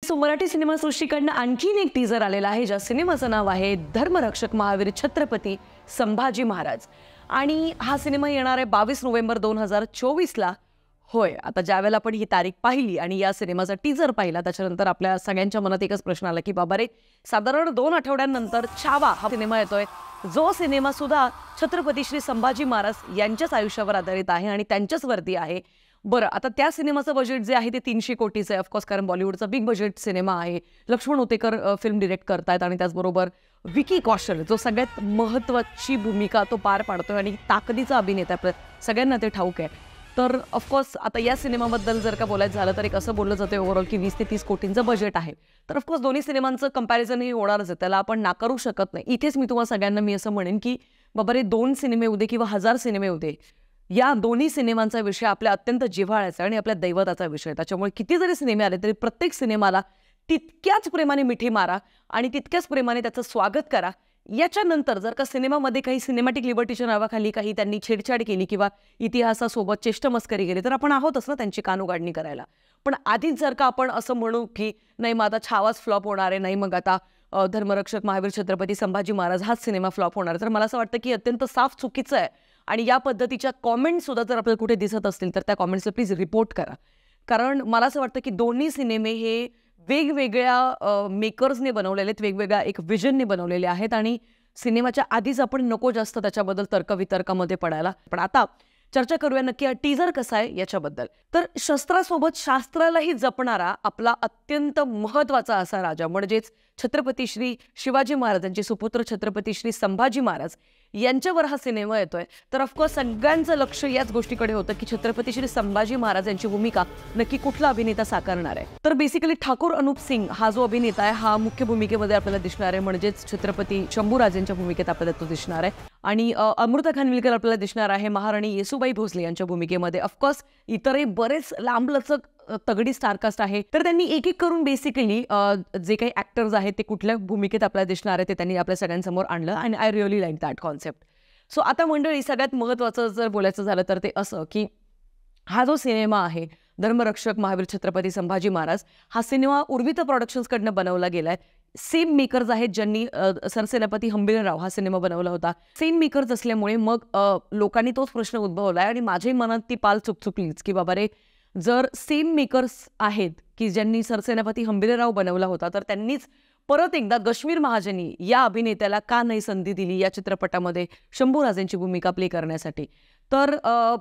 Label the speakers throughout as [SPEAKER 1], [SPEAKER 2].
[SPEAKER 1] So Marathi सिनेमासृष्टीकडनं आणखीन एक teaser आलेला आहे, ज्या सिनेमाचं नाव आहे धर्मरक्षक महावीर छत्रपती संभाजी महाराज. आणि हा सिनेमा येणार आहे 22 नोव्हेंबर 2024ला. होय, आता ज्यावेळेला आपण ही तारीख पाहिली आणि या सिनेमाचा टीजर पाहिला त्याच्यानंतर आपल्या सगळ्यांच्या मनात एकच प्रश्न आला की बाबा रे, साधारण 2 आठवड्यांनंतर छावा हा सिनेमा येतोय, जो सिनेमा सुद्धा छत्रपती श्री संभाजी महाराज यांच्याच आयुष्यावर आधारित आहे आणि त्यांच्याच वरती आहे. बरं, आता त्या सिनेमाचं बजेट जे आहे ते 300 कोटीचं आहे ऑफकोर्स, कारण बॉलिवूडचा बिग बजेट सिनेमा आहे. लक्ष्मण उतेकर फिल्म डिरेक्ट करतायत आणि त्याचबरोबर विकी कौशल जो सगळ्यात महत्त्वाची भूमिका तो पार पाडतोय आणि ताकदीचा अभिनेता आहे, सगळ्यांना ते ठाऊक आहे. तर ऑफकोर्स आता या सिनेमाबद्दल जर का बोलायचं झालं तर एक असं बोललं जातं ओव्हरऑल की 20 ते 30 कोटींचं बजेट आहे. तर ऑफकोर्स दोन्ही सिनेमांचं कंपॅरिझन हे होणारच आहे, त्याला आपण नाकारू शकत नाही. इथेच मी तुम्हाला सगळ्यांना मी असं म्हणेन की बाबा रे, 2 सिनेमे उदे किंवा 1000 सिनेमे उदे, या दोन्ही सिनेमांचा विषय आपल्या अत्यंत जिव्हाळ्याचा आणि आपल्या दैवताचा विषय. त्याच्यामुळे किती जरी सिनेमे आले तरी प्रत्येक सिनेमाला तितक्याच प्रेमाने मिठी मारा आणि तितक्याच प्रेमाने त्याचं स्वागत करा. याच्यानंतर जर का सिनेमामध्ये काही सिनेमॅटिक लिबर्टीच्या नावाखाली काही त्यांनी छेडछाड केली किंवा इतिहासासोबत चेष्टमस्करी केली तर आपण आहोतच ना त्यांची कानउघाडणी करायला. पण आधीच जर का आपण असं म्हणू की नाही मग आता छावाच फ्लॉप होणार आहे, नाही मग आता धर्मरक्षक महावीर छत्रपती संभाजी महाराज हाच सिनेमा फ्लॉप होणार, तर मला असं वाटतं की अत्यंत साफ चुकीचं आहे. आणि या पद्धतीच्या कॉमेंट्स सुद्धा जर आपल्याला कुठे दिसत असतील तर त्या कॉमेंट्सला प्लीज रिपोर्ट करा. कारण मला असं वाटतं की दोन्ही सिनेमे हे वेगवेगळ्या मेकर्सने बनवलेले आहेत, वेगवेगळ्या एक विजनने बनवलेले आहेत आणि सिनेमाच्या आधीच आपण नको जास्त त्याच्याबद्दल तर्कवितर्कामध्ये पडायला. पण आता चर्चा करूया नक्की हा टीजर कसा आहे याच्याबद्दल. तर शस्त्रासोबत शास्त्रालाही जपणारा आपला अत्यंत महत्त्वाचा असा राजा म्हणजेच छत्रपती श्री शिवाजी महाराजांचे सुपुत्र छत्रपती श्री संभाजी महाराज यांच्यावर हा सिनेमा येतोय. तर ऑफकोर्स सगळ्यांचं लक्ष याच गोष्टीकडे होतं की छत्रपती श्री संभाजी महाराज यांची भूमिका नक्की कुठला अभिनेता साकारणार आहे. तर बेसिकली ठाकूर अनुप सिंग हा जो अभिनेता आहे हा मुख्य भूमिकेमध्ये आपल्याला दिसणार आहे, म्हणजेच छत्रपती शंभूराजेंच्या भूमिकेत आपल्याला तो दिसणार आहे. आणि अमृता खानविलकर आपल्याला दिसणार आहे महाराणी येसुबाई भोसले यांच्या भूमिकेमध्ये. ऑफकोर्स इतरही बरेच लांबलचक तगडी स्टारकास्ट आहे. तर त्यांनी एक एक करून बेसिकली जे काही ॲक्टर्स आहेत ते कुठल्या भूमिकेत आपल्याला दिसणार आहे ते त्यांनी आपल्या सगळ्यांसमोर आणलं आणि I really like that concept. So आता मंडळी, सगळ्यात महत्त्वाचं जर बोलायचं झालं तर ते असं की हा जो सिनेमा आहे धर्मरक्षक महावीर छत्रपती संभाजी महाराज, हा सिनेमा उर्वित प्रोडक्शन्सकडनं बनवला गेलाय. सेम मेकर्स आहेत ज्यांनी सरसेनापती हंबीरराव हा सिनेमा बनवला होता. सेम मेकर्स असल्यामुळे मग लोकांनी तोच प्रश्न उद्भवलाय आणि माझ्याही मनात ती पाल चुकचुकलीच की बाबा रे, जर सेम मेकर्स आहेत की ज्यांनी सरसेनापती हंबीरराव बनवला होता तर त्यांनीच परत एकदा कश्मीर महाजनी या अभिनेत्याला का नाही संधी दिली या चित्रपटामध्ये शंभूराजेंची भूमिका प्ले करण्यासाठी. तर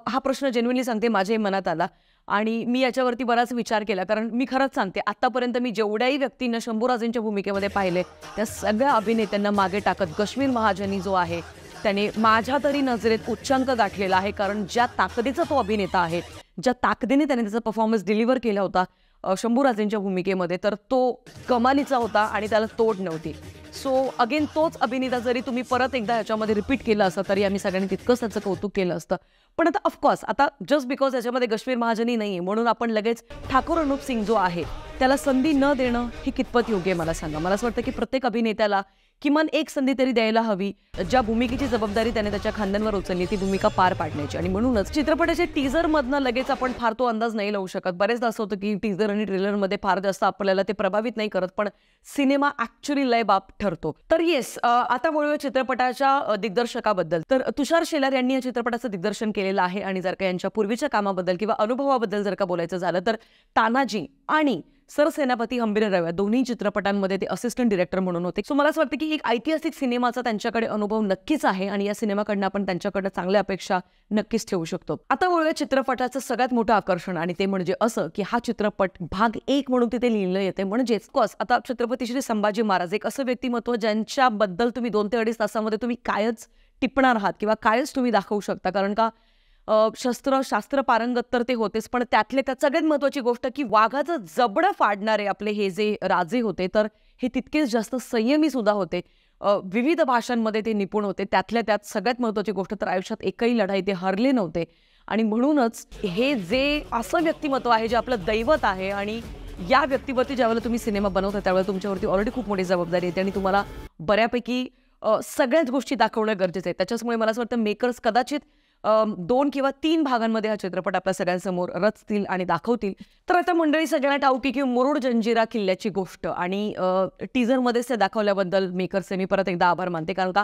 [SPEAKER 1] हा प्रश्न जेन्युइनली सांगते माझ्याही मनात आला आणि मी याच्यावरती बराच विचार केला. कारण मी खरंच सांगते, आतापर्यंत मी जेवढ्याही व्यक्तींना शंभूराजेंच्या भूमिकेमध्ये पाहिले त्या सगळ्या अभिनेत्यांना मागे टाकत कश्मीर महाजनी जो आहे त्याने माझ्या तरी नजरेत उच्चांक गाठलेला आहे. कारण ज्या ताकदीचा तो अभिनेता आहे, ज्या ताकदीने त्याने त्याचा परफॉर्मन्स डिलिव्हर केला होता शंभूराजेंच्या भूमिकेमध्ये, तर तो कमालीचा होता आणि त्याला तोड नव्हती. सो अगेन तोच अभिनेता जरी तुम्ही परत एकदा ह्याच्यामध्ये रिपीट केलं असतं तरी आम्ही सगळ्यांनी तितकंच त्याचं कौतुक केलं असतं. पण आता ऑफकोर्स आता जस्ट बिकॉज याच्यामध्ये कश्मीर महाजनी नाही आहे म्हणून आपण लगेच ठाकूर अनुप सिंग जो आहे त्याला संधी न देणं हे कितपत योग्य आहे मला सांगा. मला असं वाटतं की प्रत्येक अभिनेत्याला किमान एक संधी तरी द्यायला हवी, ज्या भूमिकेची जबाबदारी त्याने त्याच्या खांद्यांवर उचलली ती भूमिका पार पाडण्याची. आणि म्हणूनच चित्रपटाच्या टीझरमधनं लगेच आपण फार तो अंदाज नाही लावू शकत. बरेचदा असं होतं की टीझर आणि ट्रेलरमध्ये फार जास्त आपल्याला ते प्रभावित नाही करत, पण सिनेमा ॲक्च्युली लय बाप ठरतो. तर येस, आता बोलूया चित्रपटाच्या दिग्दर्शकाबद्दल. तर तुषार शेलार यांनी या चित्रपटाचं दिग्दर्शन केलेलं आहे आणि जर का यांच्या पूर्वीच्या कामाबद्दल किंवा अनुभवाबद्दल जर का बोलायचं झालं तर तानाजी आणि सरसेनापती हंबीरराव या दोन्ही चित्रपटांमध्ये ते असिस्टंट डिरेक्टर म्हणून होते. सो मला असं वाटतं की एक ऐतिहासिक सिनेमाचा त्यांच्याकडे अनुभव नक्कीच आहे आणि या सिनेमाकडनं आपण त्यांच्याकडे चांगल्या अपेक्षा नक्कीच ठेवू शकतो. आता बोलूया चित्रपटाचं सगळ्यात मोठं आकर्षण आणि ते म्हणजे असं की हा चित्रपट भाग 1 म्हणून तिथे लिहिलं येते. म्हणजेच कॉस आता छत्रपती श्री संभाजी महाराज एक असं व्यक्तिमत्व ज्यांच्याबद्दल तुम्ही 2 ते 2.5 तासामध्ये तुम्ही कायच टिपणार आहात किंवा कायच तुम्ही दाखवू शकता. कारण का शास्त्र पारंगत तर ते होतेच, पण त्यातले त्यात सगळ्यात महत्त्वाची गोष्ट की वाघाचं जबडं फाडणारे आपले हे जे राजे होते तर हे तितकेच जास्त संयमी सुद्धा होते. विविध भाषांमध्ये ते निपुण होते. त्यातल्या त्यात सगळ्यात महत्त्वाची गोष्ट तर आयुष्यात एकही लढाई ते हरले नव्हते. आणि म्हणूनच हे जे असं व्यक्तिमत्व आहे जे आपलं दैवत आहे आणि या व्यक्तीवरती ज्यावेळेला तुम्ही सिनेमा बनवता त्यावेळेला तुमच्यावरती ऑलरेडी खूप मोठी जबाबदारी येते आणि तुम्हाला बऱ्यापैकी सगळ्याच गोष्टी दाखवणं गरजेचं आहे. त्याच्यामुळे मला असं वाटतं मेकर्स कदाचित 2 किंवा 3 भागांमध्ये हा चित्रपट आपल्या सगळ्यांसमोर रचतील आणि दाखवतील. तर आता मंडळी सगळ्यांना ठाऊक आहे की मुरुड जंजिरा किल्ल्याची गोष्ट आणि टीझरमध्येच ते दाखवल्याबद्दल मेकर्सचे मी परत एकदा आभार मानते. कारण का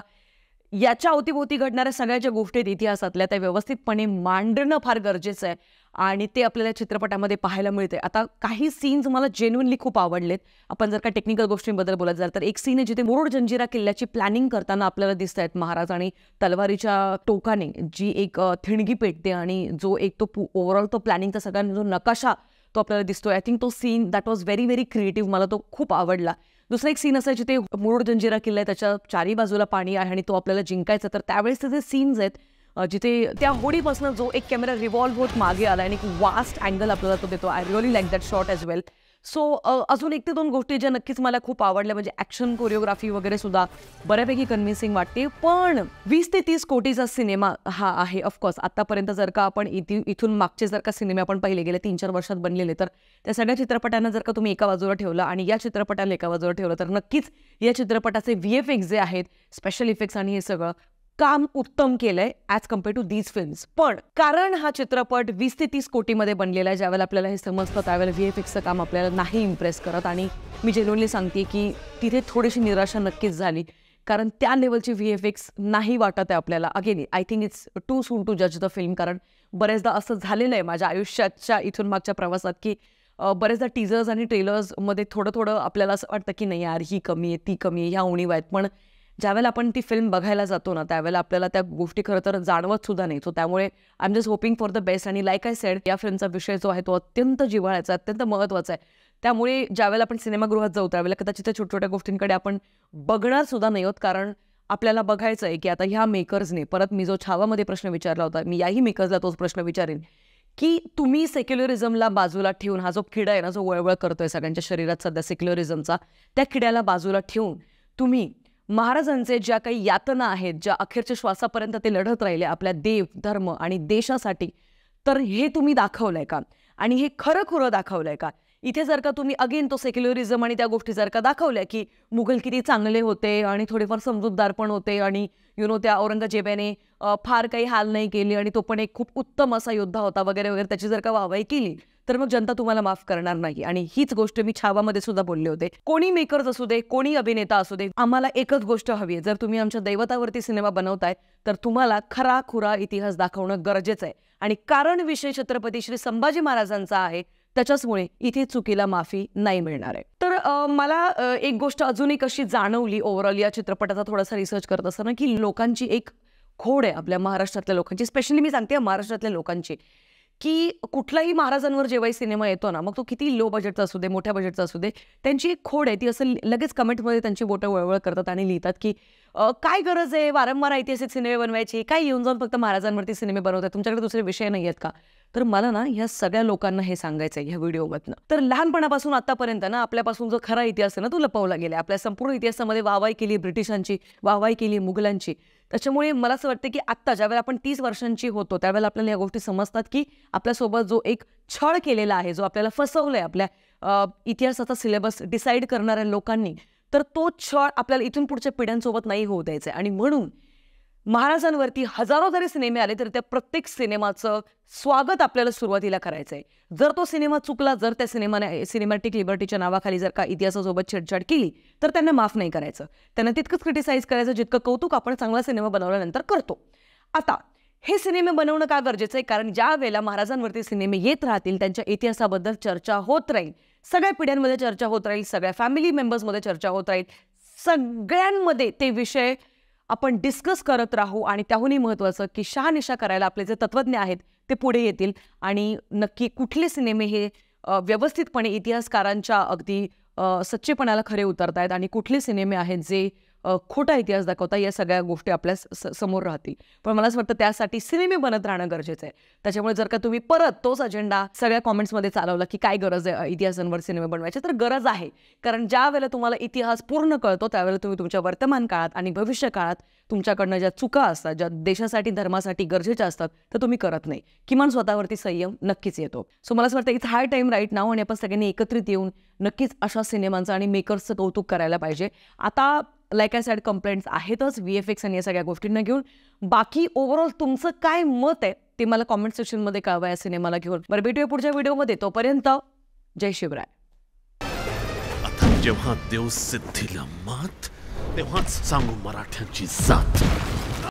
[SPEAKER 1] याच्या अवतीभोवती घडणाऱ्या सगळ्या ज्या गोष्टी आहेत इतिहासातल्या त्या व्यवस्थितपणे मांडणं फार गरजेचं आहे आणि ते आपल्याला चित्रपटामध्ये पाहायला मिळते. आता काही सीन्स मला जेन्युइनली खूप आवडलेत. आपण जर का टेक्निकल गोष्टींबद्दल बोलत जाल तर एक सीन आहे जिथे मुरुड जंजिरा किल्ल्याची प्लॅनिंग करताना आपल्याला दिसत आहेत महाराज आणि तलवारीच्या टोकाने जी एक थिणगी पेटते आणि जो एक तो ओव्हरऑल तो प्लॅनिंगचा सगळा जो नकाशा तो आपल्याला दिसतोय. आय थिंक तो scene that was very very creative. मला तो खूप आवडला. दुसरा एक सीन असायची ते मुरुड जंजिरा किल्ला आहे त्याच्या चारी बाजूला पाणी आहे आणि तो आपल्याला जिंकायचा. तर त्यावेळेस जे सीन्स आहेत जिथे त्या होडीपासून जो एक कॅमेरा रिव्हॉल्व्ह होत मागे आला आणि एक वास्ट अँगल आपल्याला तो देतो. I really like that shot as well. So अजून 1 ते 2 गोष्टी ज्या नक्कीच मला खूप आवडल्या म्हणजे ॲक्शन कोरिओग्राफी वगैरे सुद्धा बऱ्यापैकी कन्व्हिन्सिंग वाटते. पण 20 ते 30 कोटीचा सिनेमा हा आहे. ऑफकोर्स आतापर्यंत जर का आपण इथून मागचे जर का सिनेमे आपण पाहिले गेले 3-4 वर्षात बनलेले तर त्या सगळ्या चित्रपटांना जर का तुम्ही एका बाजूला ठेवलं आणि या चित्रपटाला एका बाजूला ठेवलं तर नक्कीच या चित्रपटाचे VFX जे आहेत स्पेशल इफेक्ट्स आणि हे सगळं काम उत्तम केलंय as compare to these films. पण कारण हा चित्रपट 20 ते 30 कोटीमध्ये बनलेला आहे ज्यावेळेला आपल्याला हे समजतं त्यावेळेला VFXचं काम आपल्याला नाही इम्प्रेस करत आणि मी जेन्युइनली सांगते की तिथे थोडीशी निराशा नक्कीच झाली कारण त्या लेवलची VFX नाही वाटत आहे आपल्याला. Again I think it's too soon to जज द फिल्म कारण बरेचदा असं झालेलं आहे माझ्या आयुष्याच्या इथून मागच्या प्रवासात की बरेचदा टीझर्स आणि ट्रेलर्समध्ये थोडं आपल्याला असं वाटतं की नाही यार ही कमी आहे ती कमी आहे ह्या उणीव आहेत. पण ज्यावेळेला आपण ती फिल्म बघायला जातो ना त्यावेळेला आपल्याला त्या गोष्टी खरं तर जाणवत सुद्धा नाही. सो त्यामुळे I am just hoping for the best. आणि लाईक आय सेड या फिल्मचा विषय जो आहे तो अत्यंत जिव्हाळ्याचा अत्यंत महत्त्वाचा आहे. त्यामुळे ज्यावेळेला आपण सिनेमागृहात जाऊ त्यावेळेला कदाचित त्या छोट्या गोष्टींकडे आपण बघणार सुद्धा नाही आहोत कारण आपल्याला बघायचं आहे की आता ह्या मेकर्सने परत मी जो छावामध्ये प्रश्न विचारला होता मी याही मेकर्सला तोच प्रश्न विचारेन की तुम्ही सेक्युलरिझमला बाजूला ठेवून हा जो किडा आहे ना जो वळवळ करतोय सगळ्यांच्या शरीरात सध्या सेक्युलरिझमचा त्या किड्याला बाजूला ठेवून तुम्ही महाराजांचे ज्या काही यातना आहेत ज्या अखेरच्या श्वासापर्यंत ते लढत राहिले आपल्या देव धर्म आणि देशासाठी तर हे तुम्ही दाखवलंय का आणि हे खरं दाखवलंय का. इथे जर का तुम्ही अगेन तो सेक्युलरिझम आणि त्या गोष्टी जर का दाखवल्या की मुघल किती चांगले होते आणि थोडेफार समजूतदार पण होते आणि त्या औरंगजेबाने फार काही हाल नाही केली आणि तो पण एक खूप उत्तम असा योद्धा होता वगैरे वगैरे त्याची जर का वाहवाही केली तर मग जनता तुम्हाला माफ करणार नाही. आणि हीच गोष्ट मी छावामध्ये सुद्धा बोलले होते. कोणी मेकर्स असू दे कोणी अभिनेता असू दे आम्हाला एकच गोष्ट हवी आहे. जर तुम्ही आमच्या दैवतावरती सिनेमा बनवताय तर तुम्हाला खरा खुरा इतिहास दाखवणं गरजेचं आहे आणि कारण विषय छत्रपती श्री संभाजी महाराजांचा आहे त्याच्याचमुळे इथे चुकीला माफी नाही मिळणार आहे. तर मला एक गोष्ट अजूनही कशी जाणवली ओव्हरऑल या चित्रपटाचा थोडासा रिसर्च करत असताना की लोकांची एक खोड आहे आपल्या महाराष्ट्रातल्या लोकांची स्पेशली मी सांगते महाराष्ट्रातल्या लोकांची की कुठलाही महाराजांवर जेव्हाही सिनेमा येतो ना मग तो किती लो बजेटचा असू दे मोठ्या बजेटचा असू दे त्यांची एक खोड आहे ती असं लगेच कमेंटमध्ये त्यांची बोटं वळवळ करतात आणि लिहितात की काय गरज आहे वारंवार ऐतिहासिक सिनेमे बनवायची काय येऊन जाऊन फक्त महाराजांवरती सिनेमे बनवतात तुमच्याकडे दुसरे विषय नाही आहेत का. तर मला ना ह्या सगळ्या लोकांना हे सांगायचं आहे ह्या व्हिडिओमधनं. तर लहानपणापासून आतापर्यंत ना आपल्यापासून जो खरा इतिहास आहे ना तो लपवला गेला. आपल्या संपूर्ण इतिहासामध्ये वाहवाही केली ब्रिटिशांची वाहवाही केली मुघलांची. त्याच्यामुळे मला असं वाटतं की आत्ता ज्यावेळेला आपण 30 वर्षांची होतो त्यावेळेला आपल्याला या गोष्टी समजतात की आपल्यासोबत जो एक छळ केलेला आहे जो आपल्याला फसवलंय आपल्या इतिहासाचा सिलेबस डिसाईड करणाऱ्या लोकांनी तर तो छळ आपल्याला इथून पुढच्या पिढ्यांसोबत नाही होऊ द्यायचा आहे. आणि म्हणून महाराजांवरती हजारो जरी सिनेमे आले तर त्या प्रत्येक सिनेमाचं स्वागत आपल्याला सुरुवातीला करायचं आहे. जर तो सिनेमा चुकला जर त्या सिनेमाने सिनेमॅटिक लिबर्टीच्या नावाखाली जर का इतिहासासोबत छेडछाड केली तर त्यांना माफ नाही करायचं. त्यांना तितकंच क्रिटिसाइज करायचं जितकं कौतुक आपण चांगला सिनेमा बनवल्यानंतर करतो. आता हे सिनेमे बनवणं का गरजेचं आहे कारण ज्या वेळेला महाराजांवरती सिनेमे येत राहतील त्यांच्या इतिहासाबद्दल चर्चा होत राहील सगळ्या पिढ्यांमध्ये चर्चा होत राहील सगळ्या फॅमिली मेंबर्समध्ये चर्चा होत राहील सगळ्यांमध्ये ते विषय आपण डिस्कस करत राहू आणि त्याहूनही महत्त्वाचं की शहानिशा करायला आपले जे तत्त्वज्ञ आहेत ते पुढे येतील आणि नक्की कुठले सिनेमे हे व्यवस्थितपणे इतिहासकारांच्या अगदी सच्चेपणाला खरे उतरतायत आणि कुठले सिनेमे आहेत जे खोटा इतिहास दाखवता या सगळ्या गोष्टी आपल्या समोर राहतील. पण मला असं वाटतं त्यासाठी सिनेमे बनत राहणं गरजेचं आहे. त्याच्यामुळे जर का तुम्ही परत तोच अजेंडा सगळ्या कॉमेंट्समध्ये चालवला की काय गरज आहे इतिहासांवर सिनेमे बनवायचे तर गरज आहे कारण ज्या वेळेला तुम्हाला इतिहास पूर्ण कळतो त्यावेळेला तुम्ही तुमच्या वर्तमान काळात आणि भविष्य काळात तुमच्याकडनं ज्या चुका असतात ज्या देशासाठी धर्मासाठी गरजेच्या असतात तर तुम्ही करत नाही. किमान स्वतःवरती संयम नक्कीच येतो. सो मला असं वाटतं इट्स हाय टाईम राईट नाव आणि आपण सगळ्यांनी एकत्रित येऊन नक्कीच अशा सिनेमांचं आणि मेकर्सचं कौतुक करायला पाहिजे. आता लाईक आय सॅड कंप्लेंट्स आहेतच VFX आणि या सगळ्या गोष्टींना घेऊन. बाकी ओव्हरऑल तुमचं काय मत आहे ते मला कॉमेंट सेक्शनमध्ये कळवा या सिनेमाला घेऊन. बरं, भेटूया पुढच्या व्हिडिओमध्ये. तोपर्यंत जय शिवराय.
[SPEAKER 2] आता जेव्हा देव सिद्धीला मात, तेव्हाच सांगू मराठ्यांची जात.